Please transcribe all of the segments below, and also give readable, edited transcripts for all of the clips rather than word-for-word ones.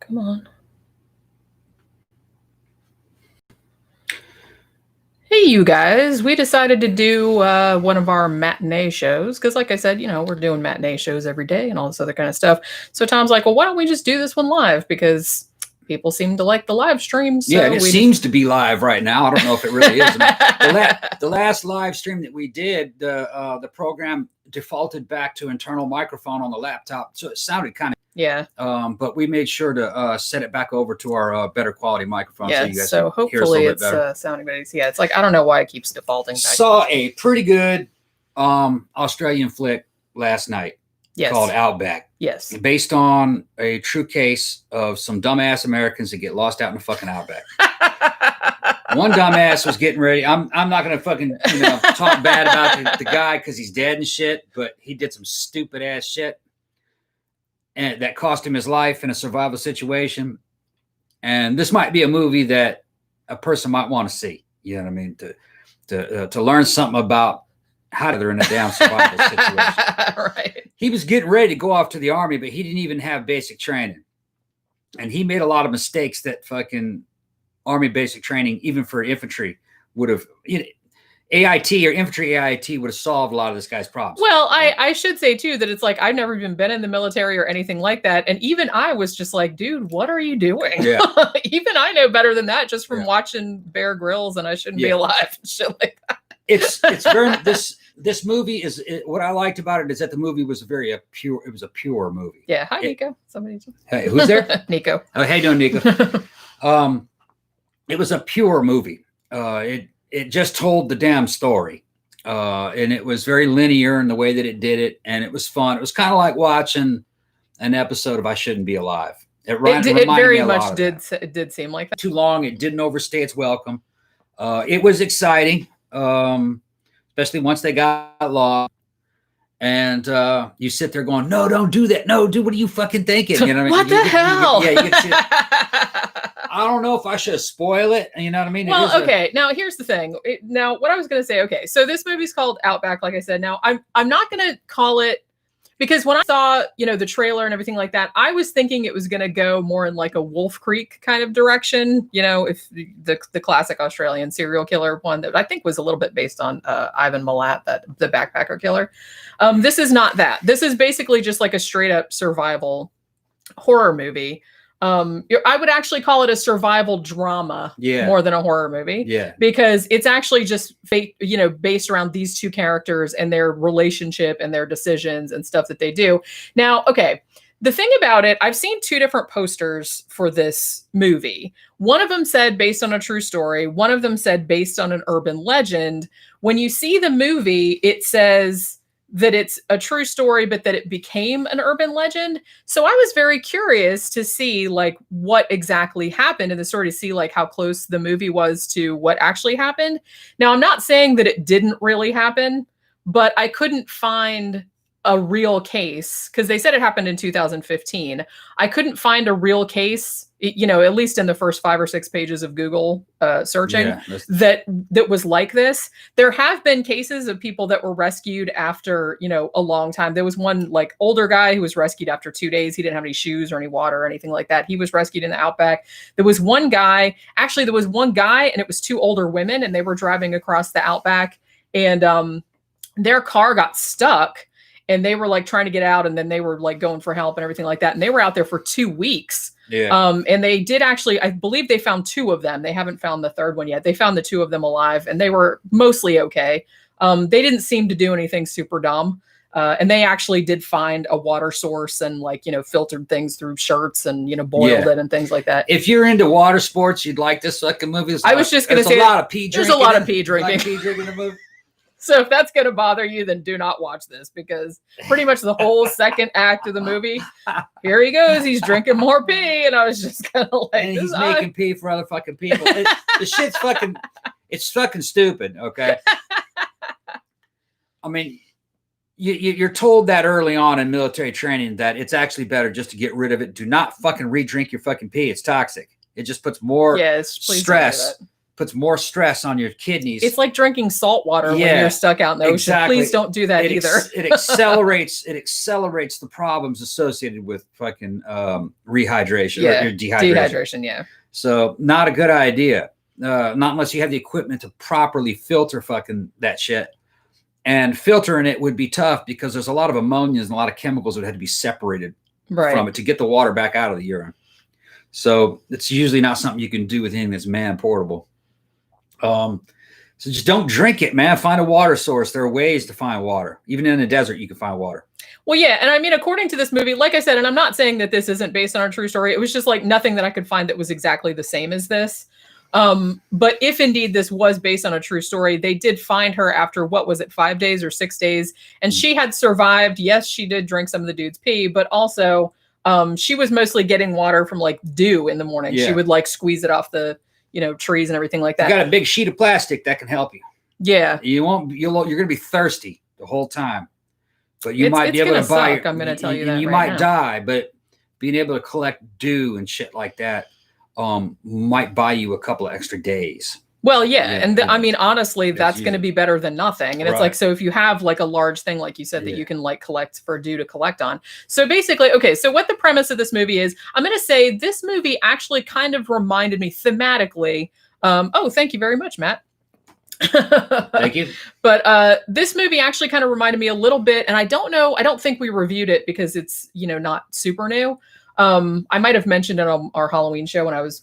Come on. Hey, you guys, we decided to do one of our matinee shows because, like I said, we're doing matinee shows every day and all this other kind of stuff. So Tom's like, well, why don't we just do this one live? Because people seem to like the live streams. So yeah, and it seems to be live right now. I don't know if it really is. The last live stream that we did, the program defaulted back to internal microphone on the laptop, so it sounded kind of but we made sure to set it back over to our better quality microphone. Yeah, so hopefully it's sounding better. Yeah, it's like I don't know why it keeps defaulting. Saw a pretty good Australian flick last night. Yes. Called Outback. Yes. Based on a true case of some dumbass Americans that get lost out in the fucking Outback. One dumbass was getting ready. I'm not going to fucking talk bad about the guy because he's dead and shit, but he did some stupid ass shit. And that cost him his life in a survival situation. And this might be a movie that a person might want to see. You know what I mean? To learn something about how they're in a damn survival situation. Right. He was getting ready to go off to the army, but he didn't even have basic training. And he made a lot of mistakes that fucking army basic training, even for infantry, would have... AIT or infantry AIT would have solved a lot of this guy's problems. Well, I should say too that it's like I've never even been in the military or anything like that, and even I was just like, dude, what are you doing? Yeah. Even I know better than that just from watching Bear Grylls, and I shouldn't be alive and shit like that. It's very this movie is what I liked about it is that the movie was a pure movie. Yeah. Hi, Nico. Hey, who's there? Nico. Oh, how you doing, Nico? It was a pure movie. It just told the damn story. And it was very linear in the way that it did it. And it was fun. It was kind of like watching an episode of I Shouldn't Be Alive. It very much did seem like that. Too long. It didn't overstay its welcome. It was exciting, especially once they got lost. And you sit there going, no, don't do that. No, dude, what are you fucking thinking? You know what I mean? What the hell? You get I don't know if I should spoil it. You know what I mean? Well, okay. Now, here's the thing. Now, what I was going to say, okay, so this movie's called Outback, like I said. Now, I'm not going to call it, because when I saw, the trailer and everything like that, I was thinking it was going to go more in like a Wolf Creek kind of direction, if the classic Australian serial killer one that I think was a little bit based on Ivan Milat, the backpacker killer. This is not that. This is basically just like a straight up survival horror movie. I would actually call it a survival drama more than a horror movie. Yeah. Because it's actually just based around these two characters and their relationship and their decisions and stuff that they do. Now, okay. The thing about it, I've seen two different posters for this movie. One of them said based on a true story. One of them said based on an urban legend. When you see the movie, it says that it's a true story, but that it became an urban legend. So I was very curious to see like what exactly happened in the story, to see like how close the movie was to what actually happened. Now, I'm not saying that it didn't really happen, but I couldn't find a real case because they said it happened in 2015. I couldn't find a real case, at least in the first 5 or 6 pages of Google searching that was like this. There have been cases of people that were rescued after, a long time. There was one like older guy who was rescued after 2 days. He didn't have any shoes or any water or anything like that. He was rescued in the Outback. There was one guy and it was 2 older women, and they were driving across the Outback, and their car got stuck. And they were like trying to get out, and then they were like going for help and everything like that. And they were out there for 2 weeks. Yeah. And they did actually, I believe they found 2 of them. They haven't found the third one yet. They found the 2 of them alive, and they were mostly okay. They didn't seem to do anything super dumb. And they actually did find a water source and filtered things through shirts and, boiled it and things like that. If you're into water sports, you'd like this fucking movie. I was just going to say, there's a lot of pee drinking. There's a lot of pee drinking. Like pee drinking in the movie. So if that's going to bother you, then do not watch this, because pretty much the whole second act of the movie, here he goes. He's drinking more pee. And I was just kind of like, and he's making pee for other fucking people. The shit's fucking, it's fucking stupid. Okay. I mean, you're told that early on in military training that it's actually better just to get rid of it. Do not fucking re-drink your fucking pee. It's toxic. It just puts more stress puts more stress on your kidneys. It's like drinking salt water when you're stuck out in the ocean. Exactly. Please don't do that either. It accelerates the problems associated with fucking rehydration or dehydration. Yeah. So not a good idea. Not unless you have the equipment to properly filter fucking that shit. And filtering it would be tough because there's a lot of ammonias and a lot of chemicals that had to be separated from it to get the water back out of the urine. So it's usually not something you can do with anything that's man portable. So just don't drink it, man. Find a water source. There are ways to find water. Even in the desert, you can find water. Well, yeah. And I mean, according to this movie, like I said, and I'm not saying that this isn't based on a true story. It was just like nothing that I could find that was exactly the same as this. But if indeed this was based on a true story, they did find her after, what was it, 5 days or 6 days? And she had survived. Yes, she did drink some of the dude's pee, but also she was mostly getting water from like dew in the morning. Yeah. She would like squeeze it off the, trees and everything like that. You got a big sheet of plastic that can help you. Yeah. You're going to be thirsty the whole time, but you might be able to buy, I'm going to tell you that you might die, but being able to collect dew and shit like that, might buy you a couple of extra days. Well, yeah. And I mean, honestly, that's going to be better than nothing. And it's like, so if you have like a large thing, like you said, that you can like collect for dew to collect on. So basically, okay. So what the premise of this movie is, I'm going to say this movie actually kind of reminded me thematically. Oh, thank you very much, Matt. Thank you. But this movie actually kind of reminded me a little bit, and I don't think we reviewed it because it's, not super new. I might have mentioned it on our Halloween show when I was,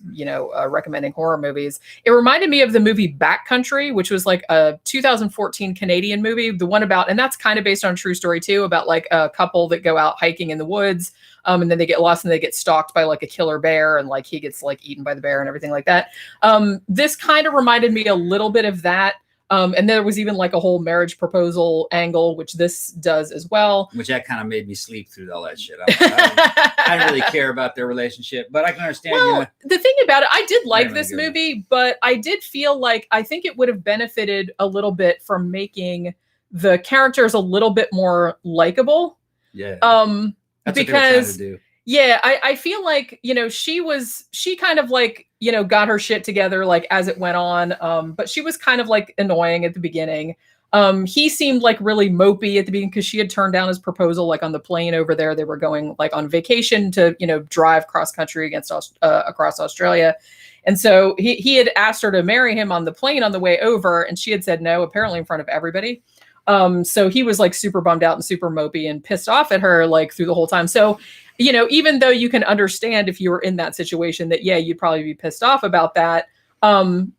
recommending horror movies. It reminded me of the movie Backcountry, which was like a 2014 Canadian movie, the one about, and that's kind of based on a true story too, about like a couple that go out hiking in the woods, and then they get lost and they get stalked by like a killer bear, and like he gets like eaten by the bear and everything like that. This kind of reminded me a little bit of that. And there was even like a whole marriage proposal angle, which this does as well. Which that kind of made me sleep through all that shit. I don't really care about their relationship, but I can understand. Well, the thing about it, I did like this movie, but I did feel like I think it would have benefited a little bit from making the characters a little bit more likable. Yeah. That's what they were trying to do. Yeah, I feel like, she kind of like, got her shit together like as it went on. But she was kind of like annoying at the beginning. He seemed like really mopey at the beginning because she had turned down his proposal like on the plane over there. They were going like on vacation to, drive cross country across Australia. And so he had asked her to marry him on the plane on the way over, and she had said no, apparently in front of everybody. So he was like super bummed out and super mopey and pissed off at her like through the whole time. So, even though you can understand if you were in that situation that, yeah, you'd probably be pissed off about that.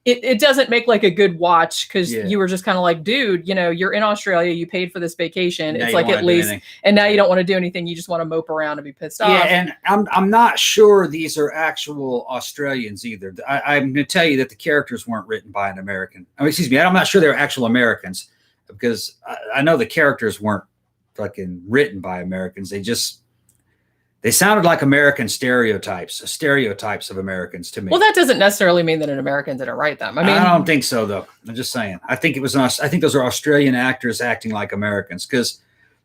It doesn't make like a good watch because you were just kind of like, dude, you're in Australia, you paid for this vacation. It's like at least, and now you don't want to do anything. You just want to mope around and be pissed off. Yeah, and I'm not sure these are actual Australians either. I'm going to tell you that the characters weren't written by an American. Excuse me, I'm not sure they're actual Americans because I know the characters weren't fucking written by Americans. They sounded like American stereotypes of Americans to me. Well, that doesn't necessarily mean that an American didn't write them. I mean, I don't think so, though. I'm just saying. I think those are Australian actors acting like Americans because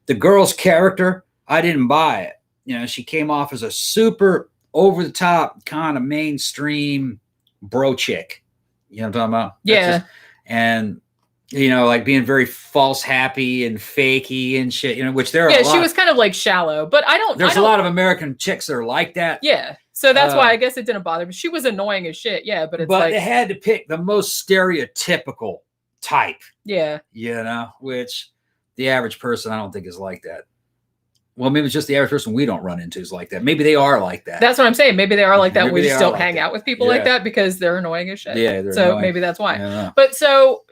the girl's character, I didn't buy it. She came off as a super over the top kind of mainstream bro chick. You know what I'm talking about? Yeah. And like being very false happy and fakey and shit, which there are a lot. She was kind of like shallow, but there's a lot of American chicks that are like that. Yeah. So that's why I guess it didn't bother me. She was annoying as shit. Yeah. But they had to pick the most stereotypical type. Yeah. Which the average person, I don't think is like that. Well, maybe it's just the average person we don't run into is like that. Maybe they are like that. That's what I'm saying. Maybe they are like that. Maybe we just don't hang out with people like that because they're annoying as shit. Yeah. So annoying. Maybe that's why. Yeah. But so,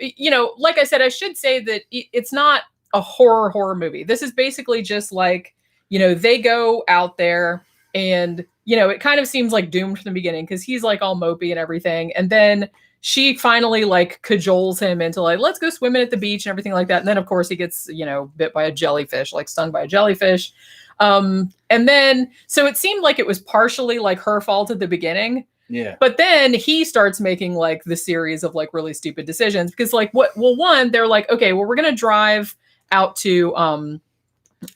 like I said, I should say that it's not a horror movie. This is basically just like, they go out there and, it kind of seems like doomed from the beginning because he's like all mopey and everything. And then she finally like cajoles him into like, let's go swimming at the beach and everything like that. And then of course he gets, bit by a jellyfish, like stung by a jellyfish. And then, so it seemed like it was partially like her fault at the beginning. Yeah. But then he starts making like the series of like really stupid decisions because like one, they're like, okay, well, we're going to drive out to,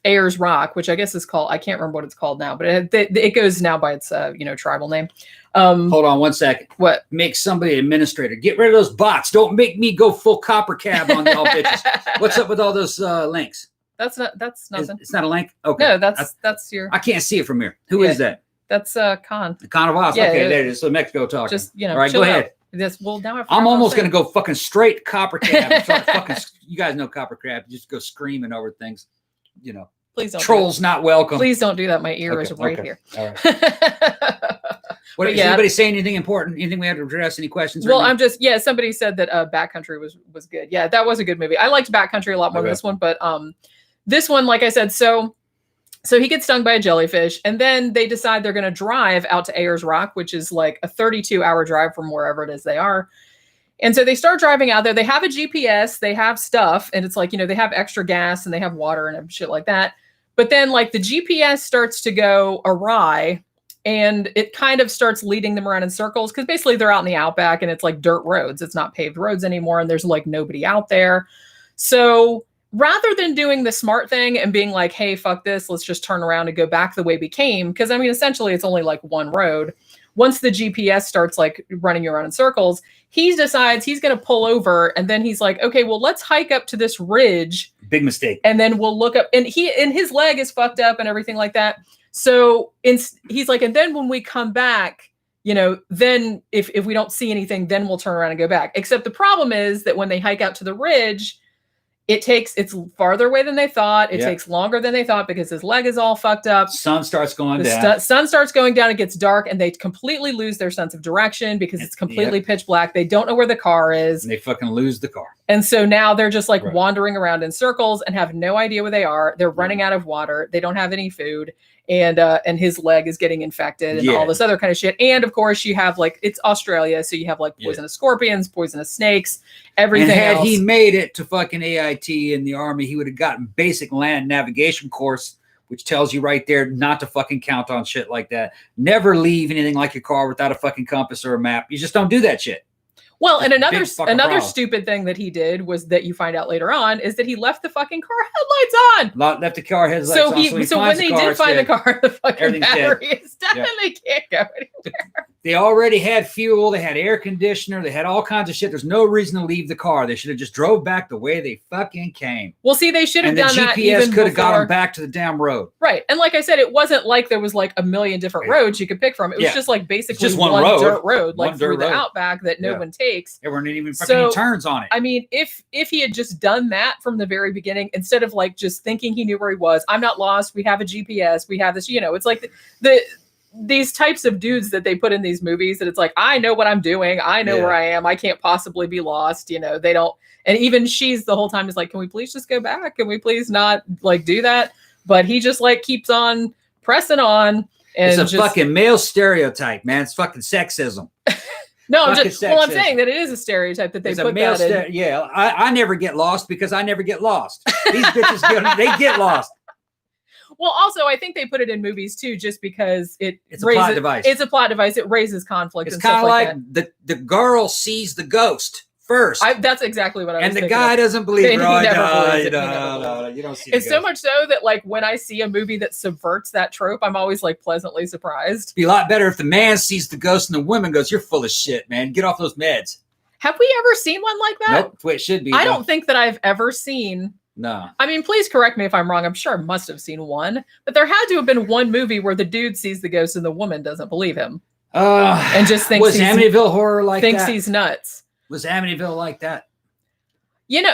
Ayers Rock, which I guess is called, I can't remember what it's called now, but it goes now by its tribal name. Hold on 1 second. What? Make somebody an administrator. Get rid of those bots. Don't make me go full copper cab on y'all bitches. What's up with all those links? That's nothing. It's not a link? Okay. No, that's your. I can't see it from here. Who is that? That's Khan. Khan of Oz. Yeah, okay, there it is. So Mexico talking. Just, all right, go ahead. Well, now I'm almost going to go fucking straight copper cab. And try to fucking, you guys know copper cab. You just go screaming over things. Please don't. Trolls not welcome. Please don't do that. My ear is right here. All right. What, is anybody saying anything important? Anything we have to address? Any questions? Well, I'm just, somebody said that Backcountry was good. Yeah, that was a good movie. I liked Backcountry a lot more than this one, but this one, like I said, so he gets stung by a jellyfish, and then they decide they're going to drive out to Ayers Rock, which is like a 32-hour drive from wherever it is they are. And so they start driving out there. They have a GPS, they have stuff, and it's like, they have extra gas and they have water and shit like that. But then like the GPS starts to go awry, and it kind of starts leading them around in circles, because basically they're out in the outback and it's like dirt roads. It's not paved roads anymore, and there's like nobody out there. So rather than doing the smart thing and being like, hey, fuck this, let's just turn around and go back the way we came, because I mean, essentially it's only like one road. Once the GPS starts like running you around in circles, he decides he's going to pull over, and then he's like, okay, well, let's hike up to this ridge. Big mistake. And then we'll look up, and his leg is fucked up and everything like that. So he's like, and then when we come back, then if we don't see anything, then we'll turn around and go back. Except the problem is that when they hike out to the ridge, it's farther away than they thought. It takes longer than they thought because his leg is all fucked up. Sun starts going down. Sun starts going down. It gets dark, and they completely lose their sense of direction because it's completely pitch black. They don't know where the car is. And they fucking lose the car. And so now they're just like wandering around in circles and have no idea where they are. They're running out of water. They don't have any food. And his leg is getting infected and all this other kind of shit. And of course you have like, it's Australia. So you have like poisonous scorpions, poisonous snakes, everything and had else. he made it to fucking AIT in the Army, he would have gotten basic land navigation course, which tells you right there not to fucking count on shit like that. Never leave anything like your car without a fucking compass or a map. You just don't do that shit. Well, and another stupid thing that he did was that you find out later on is that he left the fucking car headlights on. Left the car headlights on. So when they did find the car, the fucking battery is done and they can't go anywhere. They already had fuel. They had air conditioner. They had all kinds of shit. There's no reason to leave the car. They should have just drove back the way they fucking came. Well, see, they should have done that. And the GPS could have got them back to the damn road. Right. And like I said, it wasn't like there was like a million different roads you could pick from. It was just like basically just one road. Dirt road, like through the outback that no one takes. There weren't even fucking turns on it. I mean, if he had just done that from the very beginning, instead of like just thinking he knew where he was, I'm not lost. We have a GPS. We have this, it's like these types of dudes that they put in these movies that it's like, I know what I'm doing. I know where I am. I can't possibly be lost. They don't. And even she's the whole time is like, can we please just go back? Can we please not like do that? But he just like keeps on pressing on. And it's a fucking male stereotype, man. It's fucking sexism. No, I'm saying that it is a stereotype that they put that in. Yeah, I never get lost because I never get lost. These bitches they get lost. Well, also, I think they put it in movies too, just because it's a plot device. It's a plot device. It raises conflict. It's kind of like the girl sees the ghost first. That's exactly what I was thinking. And the guy doesn't believe her. No, you don't see. It's so much so that like when I see a movie that subverts that trope, I'm always like pleasantly surprised. It'd be a lot better if the man sees the ghost and the woman goes, "You're full of shit, man. Get off those meds." Have we ever seen one like that? Nope. It should be. I don't think that I've ever seen. No. I mean, please correct me if I'm wrong. I'm sure I must have seen one, but there had to have been one movie where the dude sees the ghost and the woman doesn't believe him, and just thinks was Amityville Horror like thinks that? He's nuts. Was Amityville like that?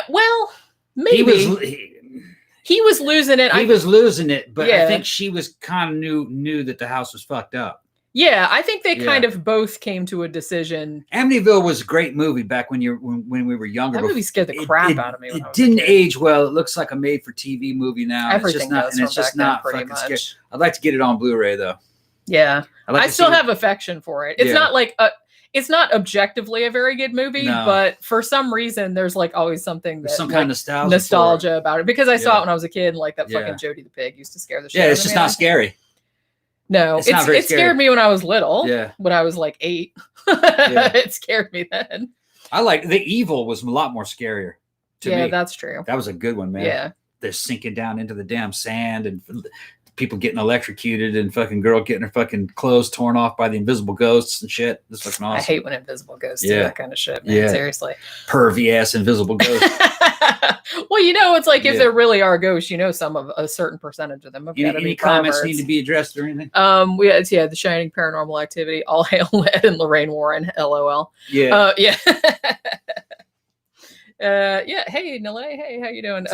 Well, maybe he was losing it. He was losing it, but I think she was kind of knew that the house was fucked up. Yeah, I think they kind of both came to a decision. Amityville was a great movie back when we were younger. That movie scared the crap out of me. It didn't age well. It looks like a made-for-TV movie now. Everything it's just not fucking scary. I'd like to get it on Blu-ray though. Yeah, I still have affection for it. It's not like it's not objectively a very good movie, but for some reason, there's like always something that some kind of nostalgia about it because I saw it when I was a kid. And, like that fucking Jody the Pig used to scare the shit out of me. Yeah, it's just not scary. No, it scared me when I was little. Yeah. When I was like 8. It scared me then. I like The Evil was a lot more scarier to me. Yeah, that's true. That was a good one, man. Yeah. they're sinking down into the damn sand and people getting electrocuted and fucking girl getting her fucking clothes torn off by the invisible ghosts and shit. This fucking awesome. I hate when invisible ghosts do that kind of shit, man. Yeah. Seriously. Pervy ass invisible ghosts. Well, it's like if there really are ghosts, some of a certain percentage of them have got to be any comments perverts. need to be addressed or anything? It's The Shining Paranormal Activity. All hail Ed and Lorraine Warren. LOL. Yeah. Yeah. Hey Nile, hey, how you doing?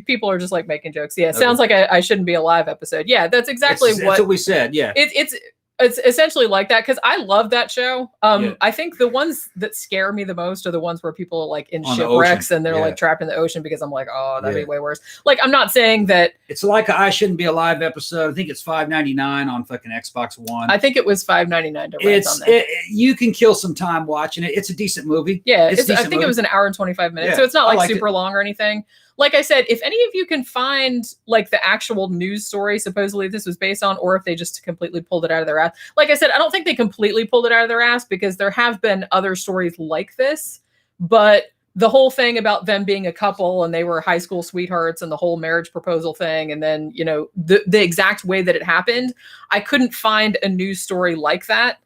People are just like making jokes. Yeah, sounds like I shouldn't be alive episode. Yeah, that's exactly what we said. Yeah, it's essentially like that because I love that show. I think the ones that scare me the most are the ones where people are like in shipwrecks and they're like trapped in the ocean because I'm like, oh, that'd be way worse. Like, I'm not saying that it's like I Shouldn't Be Alive episode. I think it's $5.99 on fucking Xbox One. I think it was $5.99 to rent on there. You can kill some time watching it. It's a decent movie. Yeah, I think it was an hour and 25 minutes, so it's not like super long or anything. Like I said, if any of you can find like the actual news story supposedly this was based on, or if they just completely pulled it out of their ass. Like I said, I don't think they completely pulled it out of their ass because there have been other stories like this, but the whole thing about them being a couple and they were high school sweethearts and the whole marriage proposal thing. And then, the exact way that it happened, I couldn't find a news story like that.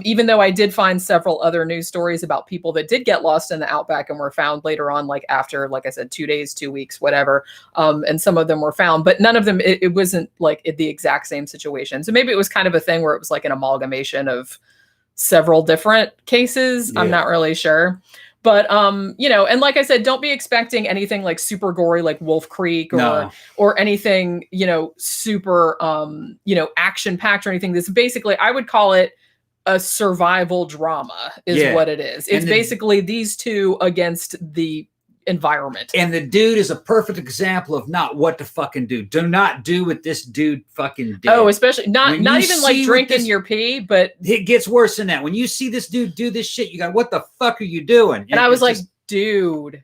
Even though I did find several other news stories about people that did get lost in the Outback and were found later on, like after, like I said, 2 days, 2 weeks, whatever. And some of them were found, but none of them, it wasn't like the exact same situation. So maybe it was kind of a thing where it was like an amalgamation of several different cases. Yeah. I'm not really sure. But, and like I said, don't be expecting anything like super gory, like Wolf Creek or anything, super, action packed or anything. This basically, I would call it a survival drama is what it is. It's basically these two against the environment. And the dude is a perfect example of not what to fucking do. Do not do what this dude fucking did. Oh, especially not even like drinking your pee, but it gets worse than that. When you see this dude do this shit, you go, what the fuck are you doing? And I was like, dude,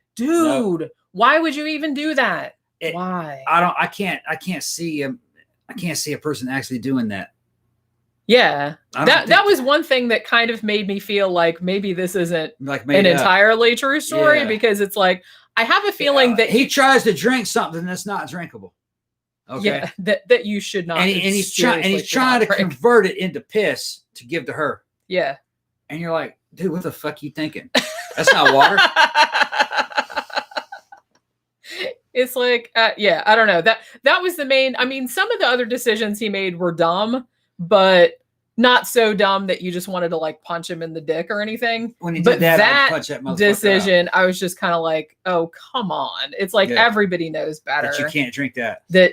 why would you even do that? Why? I can't see a person actually doing that. Yeah, that was one thing that kind of made me feel like maybe this isn't like an entirely true story because it's like, I have a feeling that he tries to drink something that's not drinkable. Okay. Yeah, that you should not. And he's trying to convert it into piss to give to her. Yeah. And you're like, dude, what the fuck you thinking? That's not water. It's like, I don't know. That was the main, I mean, some of the other decisions he made were dumb, but not so dumb that you just wanted to like punch him in the dick or anything. When he did that punch that decision, I was just kind of like, oh, come on. It's like everybody knows better. That you can't drink that. Than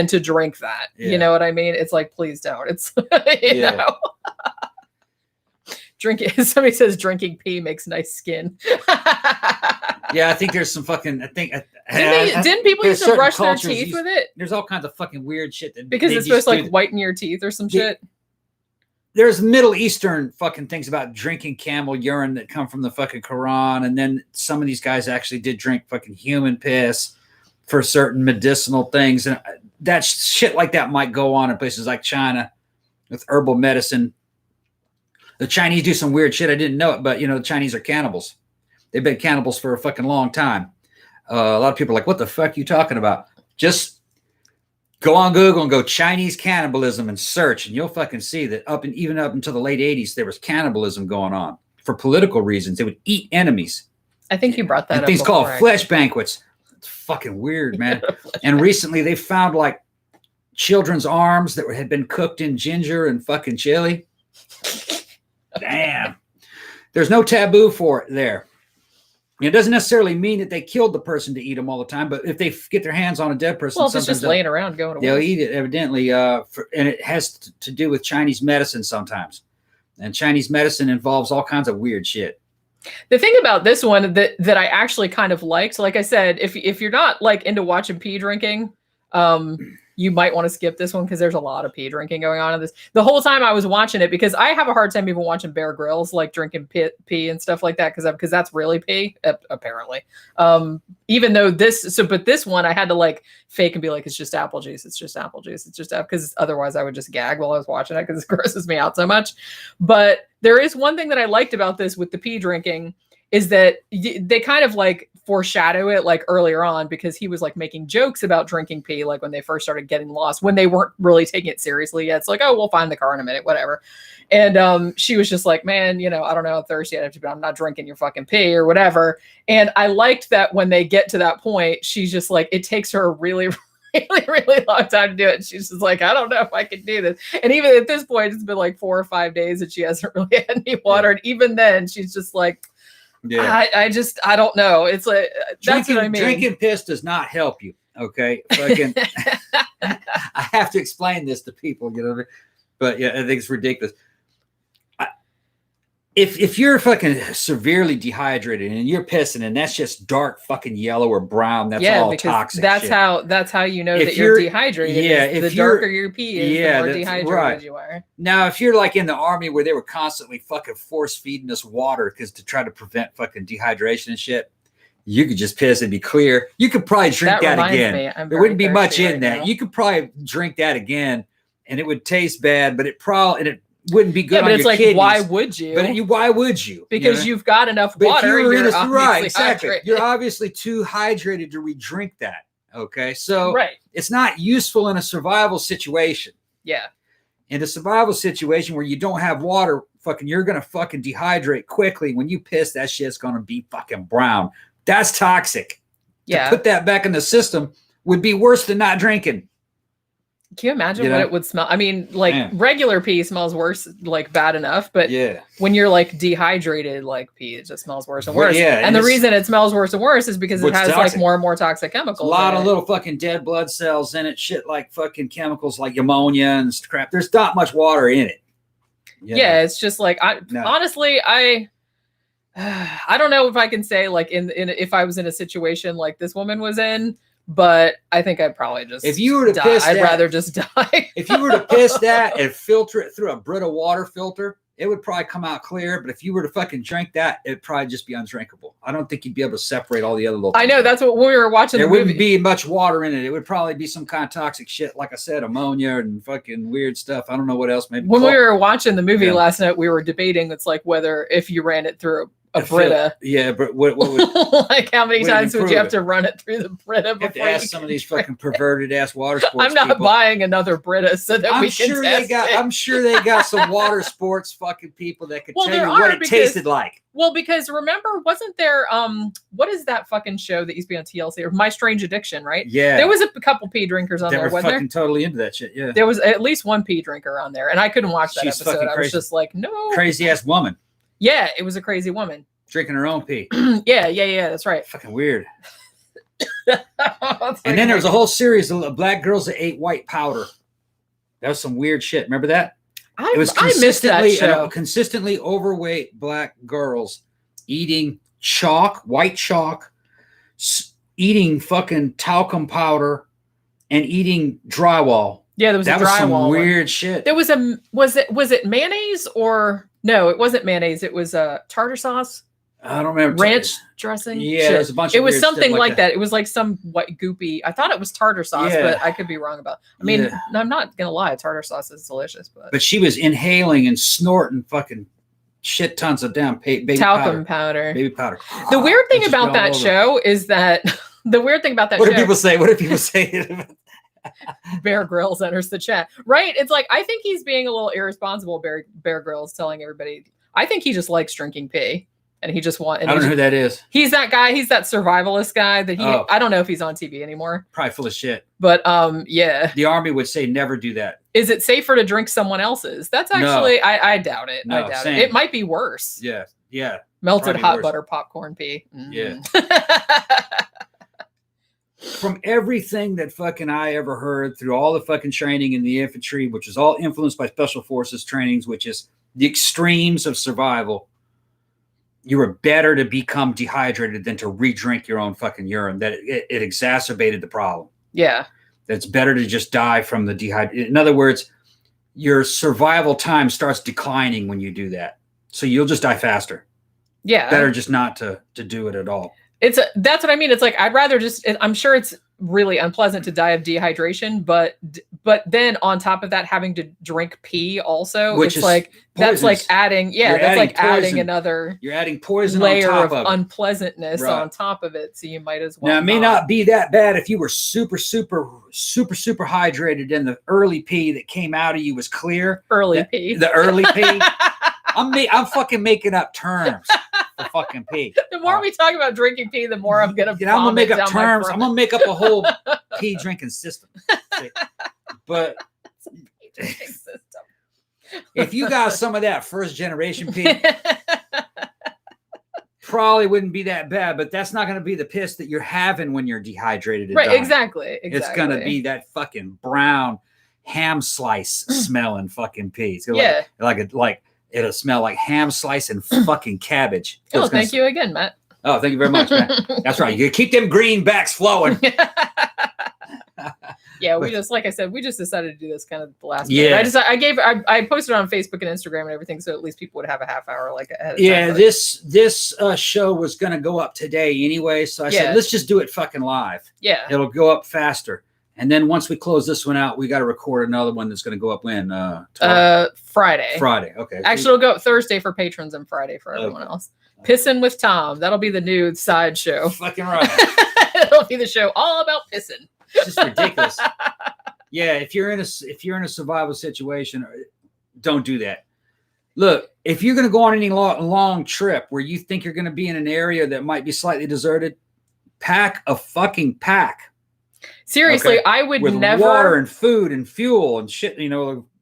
to drink that. Yeah. You know what I mean? It's like, please don't. It's, you know. Somebody says drinking pee makes nice skin. Yeah, I think there's some fucking. Didn't people used to brush their teeth with it? There's all kinds of fucking weird shit because it's supposed to like whiten your teeth or some shit. There's Middle Eastern fucking things about drinking camel urine that come from the fucking Quran, and then some of these guys actually did drink fucking human piss for certain medicinal things, and that shit like that might go on in places like China with herbal medicine. The Chinese do some weird shit. I didn't know it, but the Chinese are cannibals. They've been cannibals for a fucking long time. A lot of people are like, what the fuck are you talking about? Just go on Google and go Chinese cannibalism and search, and you'll fucking see that even up until the late 80s, there was cannibalism going on for political reasons. They would eat enemies. I think you brought that up. Things called flesh banquets. It's fucking weird, man. And recently they found like children's arms that had been cooked in ginger and fucking chili. Damn. There's no taboo for it there. It doesn't necessarily mean that they killed the person to eat them all the time, but if they get their hands on a dead person, well, if it's just laying around going away, they'll eat it evidently. And it has to do with Chinese medicine sometimes. And Chinese medicine involves all kinds of weird shit. The thing about this one that I actually kind of liked, like I said, if you're not like into watching pee drinking, you might want to skip this one because there's a lot of pee drinking going on in this. The whole time I was watching it, because I have a hard time even watching Bear Grylls, like drinking pee and stuff like that, because that's really pee, apparently. Even though but this one I had to like fake and be like, it's just apple juice. It's just apple juice. It's just because otherwise I would just gag while I was watching it because it grosses me out so much. But there is one thing that I liked about this with the pee drinking is that they kind of like foreshadow it like earlier on, because he was like making jokes about drinking pee, like when they first started getting lost, when they weren't really taking it seriously yet. It's like, oh, we'll find the car in a minute, whatever. And she was just like, man, you know, I don't know how thirsty I have to be. I'm not drinking your fucking pee or whatever. And I liked that when they get to that point, she's just like, it takes her a really, really long time to do it. And she's just like, I don't know if I can do this. And even at this point, it's been like 4 or 5 days that she hasn't really had any water. And even then, she's just like, I don't know. It's like, that's what I mean. Drinking piss does not help you. Okay. Fucking, I have to explain this to people, you know, but yeah, I think it's ridiculous. If you're fucking severely dehydrated and you're pissing and that's just dark fucking yellow or brown, that's all toxic. That's how you know that you're dehydrated. Yeah, if the darker your pee is, the more dehydrated you are. Now, if you're like in the army where they were constantly fucking force feeding us water because to try to prevent fucking dehydration and shit, you could just piss and be clear. You could probably drink that again. There wouldn't be much in that. You could probably drink that again, and it would taste bad, but it wouldn't be good on your kidneys. But it's like, why would you? Why would you? Because you've got enough water. Right, exactly. You're obviously too hydrated to re-drink that. Okay, so it's not useful in a survival situation. Yeah. In a survival situation where you don't have water, you're gonna fucking dehydrate quickly. When you piss, that shit's gonna be fucking brown. That's toxic. Yeah. To put that back in the system would be worse than not drinking. Can you imagine what it would smell? I mean, like regular pee smells worse, like bad enough, but when you're like dehydrated, like pee, it just smells worse and worse. Yeah, and the reason it smells worse and worse is because it has toxic. Like more and more toxic chemicals. A lot of little fucking dead blood cells in it, shit like fucking chemicals like ammonia and crap. There's not much water in it. Yeah, it's just like honestly, I don't know if I can say like in if I was in a situation like this woman was in. But I think I'd probably just if you were to piss I'd rather just die. If you were to piss that and filter it through a Brita water filter, it would probably come out clear. But if you were to fucking drink that, it'd probably just be undrinkable. I don't think you'd be able to separate all the other little things. I know, that's what when we were watching the movie. There wouldn't be much water in it. It would probably be some kind of toxic shit, like I said, ammonia and fucking weird stuff. I don't know what else. Maybe when we were watching the movie last night, we were debating it's like whether if you ran it through a Brita. Yeah, but what would like how many times would you have to run it through the Brita before you ask some of these fucking perverted ass water sports I'm not people. buying another Brita so that we can test it. I'm sure they got some water sports fucking people that could tell you what it tasted like. Well, because remember, wasn't there what is that fucking show that used to be on TLC or My Strange Addiction, right? Yeah. There was a couple pee drinkers on there, wasn't there? Fucking totally into that shit, yeah. There was at least one pee drinker on there, and I couldn't watch that episode. I was just like, no. Crazy ass woman. Yeah, it was a crazy woman. Drinking her own pee. Yeah, that's right. Fucking weird. And then there was a whole series of black girls that ate white powder. That was some weird shit. Remember that? I missed that show. Consistently overweight black girls eating white chalk, eating fucking talcum powder, and eating drywall. Yeah, there was a drywall. That was some weird shit. There was was it mayonnaise or no? It wasn't mayonnaise. It was tartar sauce. I don't remember. Ranch dressing? Yeah, there's a bunch of it was something like that. It was like some white goopy. I thought it was tartar sauce, but I could be wrong about I mean, I'm not going to lie. Tartar sauce is delicious. But she was inhaling and snorting fucking shit tons of damn baby talcum powder. Baby powder. The weird thing about that show is that what do people say? What do people say? Bear Grylls enters the chat. Right? It's like, I think he's being a little irresponsible, Bear Grylls, telling everybody. I think he just likes drinking pee. And he just wants. I don't know who that is. He's that guy. He's that survivalist guy that I don't know if he's on TV anymore. Probably full of shit. But yeah. The army would say never do that. Is it safer to drink someone else's? That's actually, no. I doubt it. No, I doubt it. It might be worse. Yeah. Yeah. Melted hot butter popcorn pee. Yeah. From everything that fucking I ever heard through all the fucking training in the infantry, which is all influenced by special forces trainings, which is the extremes of survival. You were better to become dehydrated than to re-drink your own fucking urine. That it exacerbated the problem. Yeah. That it's better to just die from the dehydration. In other words, your survival time starts declining when you do that. So you'll just die faster. Yeah. Better just not to do it at all. That's what I mean. It's like, I'd rather I'm sure it's really unpleasant to die of dehydration, but then on top of that, having to drink pee also, Which it's like poisonous. that's like adding, You're that's like poison. adding another You're adding poison layer on of top of it. unpleasantness on top of it. So you might as well. Now, it may not be that bad if you were super hydrated and the early pee that came out of you was clear. Pee. The early pee. I'm fucking making up terms for fucking pee. The more we talk about drinking pee, the more I'm gonna. I'm gonna make up terms. I'm gonna make up a whole pee drinking system. But if you got some of that first generation pee, probably wouldn't be that bad. But that's not gonna be the piss that you're having when you're dehydrated. Right? Exactly. It's gonna be that fucking brown ham slice smelling fucking pee. It's like it'll smell like ham slice and fucking cabbage. Oh, thank you again, Matt. Oh, thank you very much, Matt. That's right. You keep them greenbacks flowing. Yeah, we just, like I said, we just decided to do this kind of the last minute. I posted on Facebook and Instagram and everything, so at least people would have a half hour like ahead of time. Yeah, this show was going to go up today anyway, so I said, let's just do it fucking live. Yeah. It'll go up faster. And then once we close this one out, we got to record another one that's going to go up when? Friday. Friday, okay. Actually, it'll go up Thursday for patrons and Friday for everyone else. Pissing with Tom. That'll be the new side show. Fucking right. It'll be the show all about pissing. It's just ridiculous. Yeah, if you're in a survival situation, don't do that. Look, if you're going to go on any long trip where you think you're going to be in an area that might be slightly deserted, pack a fucking pack. Seriously, okay? I would with never water and food and fuel and shit,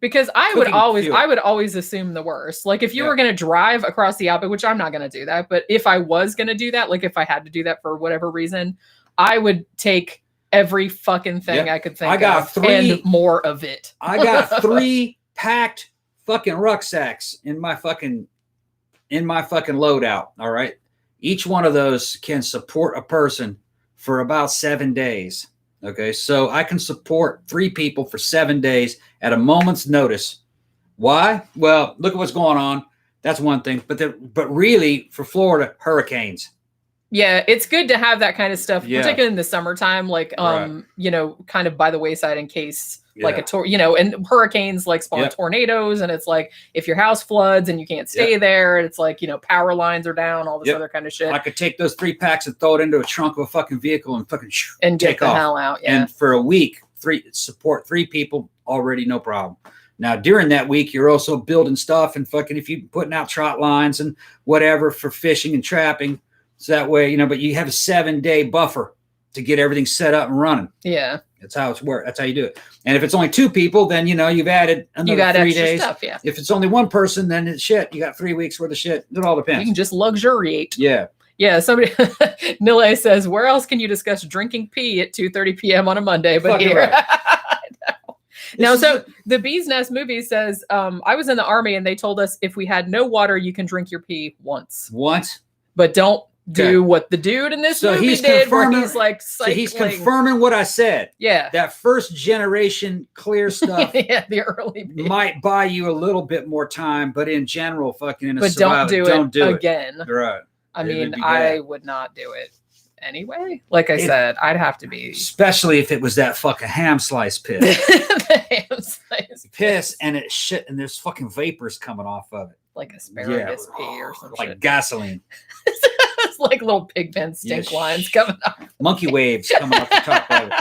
because I would always assume the worst. Like if you were going to drive across the Outback, which I'm not going to do that, but if I was going to do that, like if I had to do that for whatever reason, I would take every fucking thing I could think of and more of it. I got 3 packed fucking rucksacks in my fucking loadout. All right. Each one of those can support a person for about 7 days. Okay. So I can support 3 people for 7 days at a moment's notice. Why? Well, look at what's going on. That's one thing. But really for Florida, hurricanes. Yeah, it's good to have that kind of stuff, particularly in the summertime, like, kind of by the wayside in case like and hurricanes like spawn tornadoes. And it's like, if your house floods and you can't stay there, and it's like, power lines are down, all this other kind of shit. I could take those 3 packs and throw it into a trunk of a fucking vehicle and fucking get the hell out. Yeah. And for a week, support 3 people already, no problem. Now, during that week, you're also building stuff and fucking, if you're putting out trot lines and whatever for fishing and trapping. So that way, but you have a 7-day buffer to get everything set up and running. Yeah. That's how it's worked. That's how you do it. And if it's only 2 people, then, you've added another 3 days. Stuff, yeah. If it's only 1 person, then it's shit. You got 3 weeks worth of shit. It all depends. You can just luxuriate. Yeah. Yeah. Somebody, Nile says, where else can you discuss drinking pee at 2:30 p.m. on a Monday? But here. Right. Now, so the Bee's Nest movie says, I was in the Army and they told us if we had no water, you can drink your pee once. Once? But don't do what the dude in this movie did, where he's like cycling. So he's confirming what I said. Yeah. That first generation clear stuff the early might buy you a little bit more time, but in general, fucking in a survival, don't do it again. Right. I mean, I would not do it anyway. Like I said, I'd have to be. Especially if it was that fucking ham slice piss. The ham slice piss and it's shit and there's fucking vapors coming off of it. Like asparagus pee or some like shit. Gasoline. It's like little pigpen stink lines coming up. Monkey waves coming off the top of it.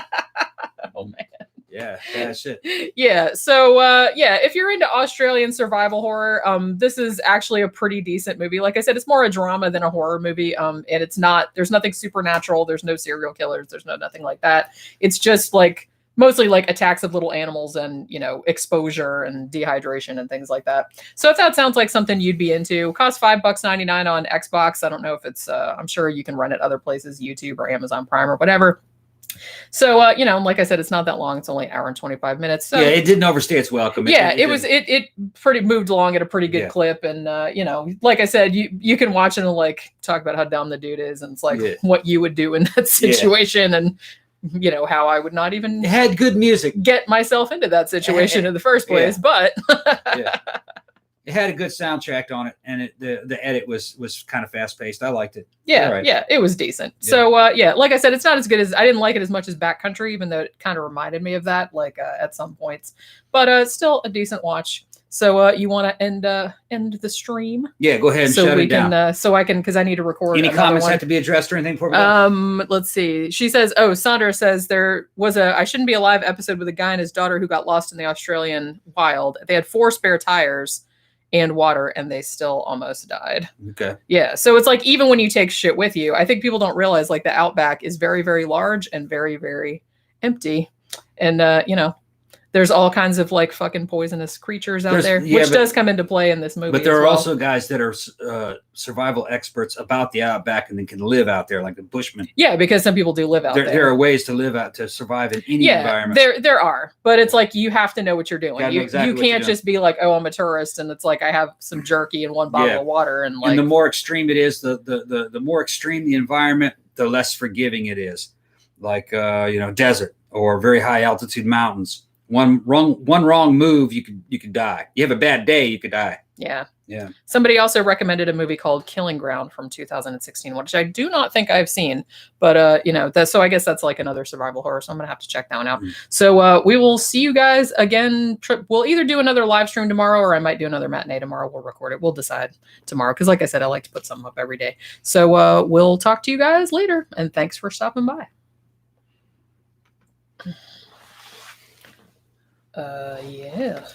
Oh man. Yeah, that's it. Yeah. So if you're into Australian survival horror, this is actually a pretty decent movie. Like I said, it's more a drama than a horror movie. And there's nothing supernatural, there's no serial killers, there's nothing like that. It's just like mostly like attacks of little animals and, exposure and dehydration and things like that. So if that sounds like something you'd be into, costs $5.99 on Xbox. I don't know if it's, I'm sure you can rent it other places, YouTube or Amazon Prime or whatever. So, like I said, it's not that long. It's only an hour and 25 minutes. So, yeah, it didn't overstay its welcome. It pretty moved along at a pretty good clip. And, like I said, you can watch it and like talk about how dumb the dude is. And it's like what you would do in that situation. And, how I would not even it had good music, get myself into that situation in the first place. But It had a good soundtrack on it, and the edit was kind of fast paced. I liked it. Yeah, Right. yeah, it was decent. Yeah. So yeah, like I said, it's not as good as I didn't like it as much as Backcountry, even though it kind of reminded me of that, like at some points. But still a decent watch. So you want to end the stream? Yeah, go ahead and so shut we it down. can so I can because I need to record. Any comments one. have to be addressed or anything before we go? Let's see. She says, "Oh, Sandra says there was I shouldn't be alive episode with a guy and his daughter who got lost in the Australian wild. They had 4 spare tires and water, and they still almost died." Okay. Yeah. So it's like even when you take shit with you, I think people don't realize like the Outback is very, very large and very, very empty, and there's all kinds of like fucking poisonous creatures out there, which does come into play in this movie. But there are also guys that are survival experts about the Outback and they can live out there, like the Bushmen. Yeah, because some people do live out there. There are ways to live out to survive in any environment. There are, but it's like you have to know what you're doing. You can't just be like, oh, I'm a tourist, and it's like I have some jerky and 1 bottle of water, and like. And the more extreme it is, the more extreme the environment, the less forgiving it is. Like desert or very high altitude mountains. One wrong move, you could die. You have a bad day, you could die. Yeah. Yeah. Somebody also recommended a movie called Killing Ground from 2016, which I do not think I've seen, but so I guess that's like another survival horror. So I'm gonna have to check that one out. Mm-hmm. So we will see you guys again. We'll either do another live stream tomorrow, or I might do another matinee tomorrow. We'll record it. We'll decide tomorrow because, like I said, I like to put something up every day. So we'll talk to you guys later, and thanks for stopping by. Yeah.